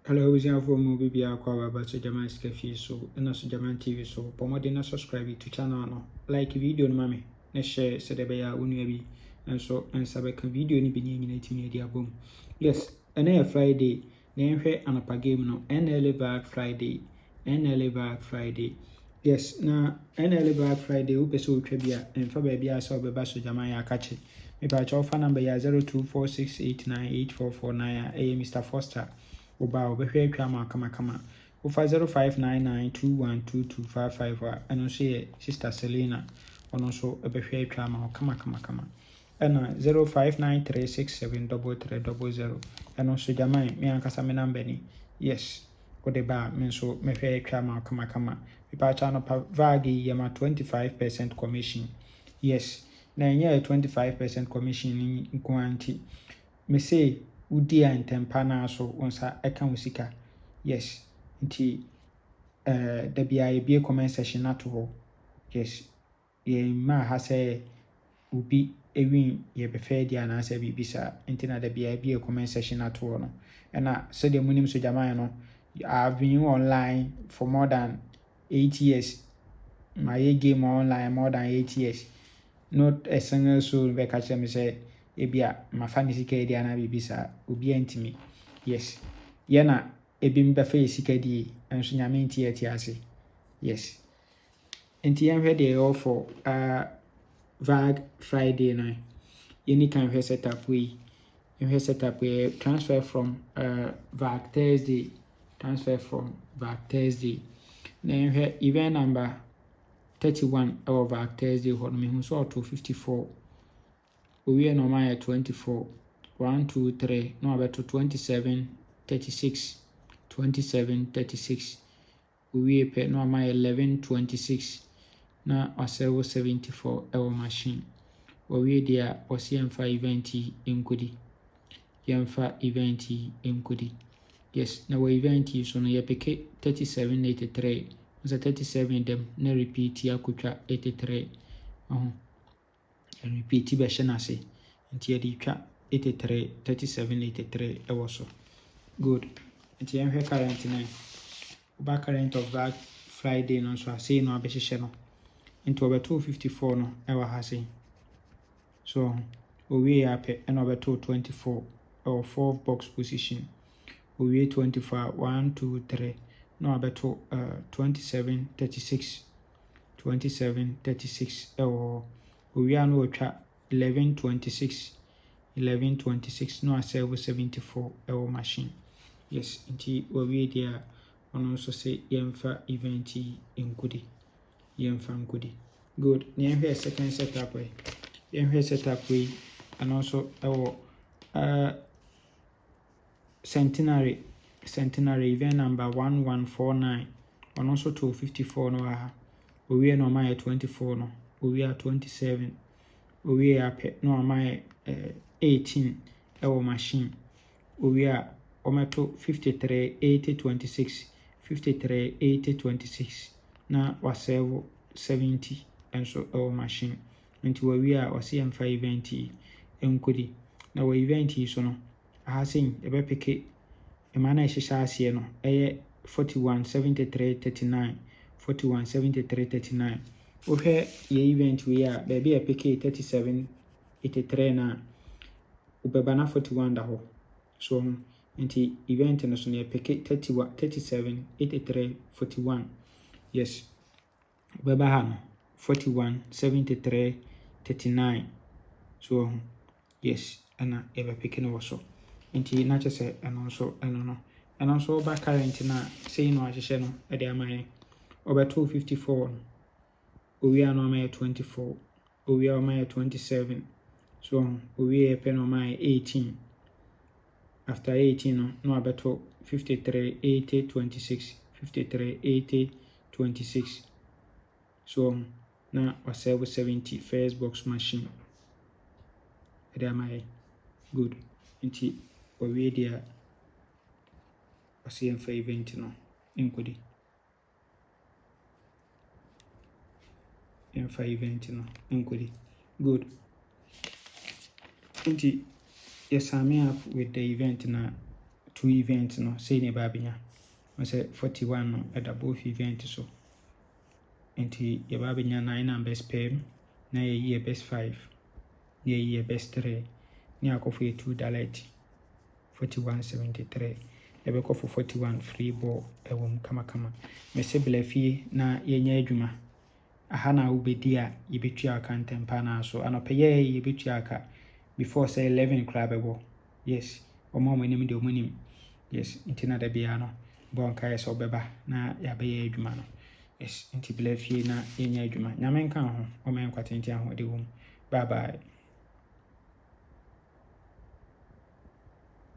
Hello, we are from Movie Aqua, so Jaman Scafi, so and also Jaman TV, so Pomodina subscribe to channel, no like video, mommy, and share, said the Baya Unibi, and so and Sabek video ni being in 18 media boom. Yes, and a Friday, name her and a pagame no, Nla Vag Friday, Nla Vag Friday. Yes, na Nla Vag Friday, who pursue Trebia, and for baby, I saw Bebaso Jamaya catch it. Maybe I phone number 0246898449, Mr. Foster. Oba obehwe atwa ma kama ofa 0599212255 ɛno nso yɛ sister Selena ɔno nso obehwe atwa ma kama ɛna 0593673300 ɛno nso Jaman me ankasa me number ni yes wode ba me nso mehwe atwa ma kama pipa cha no pa vag yɛ ma 25% commission yes na ɛnyɛ 25% commission ni nko anti me say udi a ntempa na so onsa eka usika yes nti da bia ye bie comment section na to ho yes ye ma ha say ubi ewin ye befe dia na asa bibisa nti na da bia ye bie comment section na to ho no na so de munim so Jaman no I've been online for more than 8 years my game online more than 8 years not a single soul be catch me say ebia mafani sika edi ana bibisa obi antimi yes yana ebi mbefa sika di enso nyame nti ati ase yes nti yan hwe de offer Vag Friday no yeni kan hwe setup we hwe setup we transfer from Vag Thursday na hwe event number 31 our Vag Thursday ho no me hu so 254 we no my 24 1 2 3 no about 27 36 we pe no my 11 26 na osewo 74 our machine we dia osiemfa event enkudi yes na we event so no ye peke 3783 so 37 dem na repeat akotwa 83 repeat be hye na se nti ye di twa 83 3783 ewo so good nti ye hwe current na ba current of Vag Friday no so ase no abehye no nti obe 254 no ewa ha se so we ape and over 24 or 4 box position we 24 1 2 3 no abeto 27 36 ewo we are no twa 11 26 no aserve 74 ewo machine yes nti we dia ono so say yemfa event nkudi good na here second setup we setup we and also ewo centenary event number 1149 and also 254 no aha we no my 24 no we are 27 we are no my 18 ewo machine we are ometo 53 80 26 53 80 26 na wasevo 70 and so ewo machine nti we are osiemfa event enkodi na we event so no ahasin ebe peke emana ehihya ase no eye 41 73 39 41 73 39 ohwe ye event we are baby e peke 37 83 na ubeba na 41 da ho so nti event no so ne peke 31 37 83 41 yes ubeba ha no 41 73 39 so yes ana ebe peke no so nti na chese eno no ba current na sei no ahye no e de amaye over 254 we are no amaye 24 we are amaye 27 so we are pen amaye 18 after 18 no abeto 53 80 26 53 80 26 so na waserve 70 first box machine e de amaye good nti we dia osiemfa event no enkodi good nti yes I up with the event na 2 events no say ne ba benya I say 41 no at both events so nti ye ba benya 9 numbers pairs na ye best 5 ye best 3 ni akofo 2 dallet 4173 ebeko for 41 free ball ewom kama me se blafie na yenya adwuma aha na wo bedi a yebetua aka ntempa na so anopeye yebetua aka before say 11 club bebo yes omo nim de omo nim yes nti na da bia no bon kai so beba na yabe adwuma no yes nti blafie na yenya adwuma nyame nka ho o men kwatenti ahode wom bye bye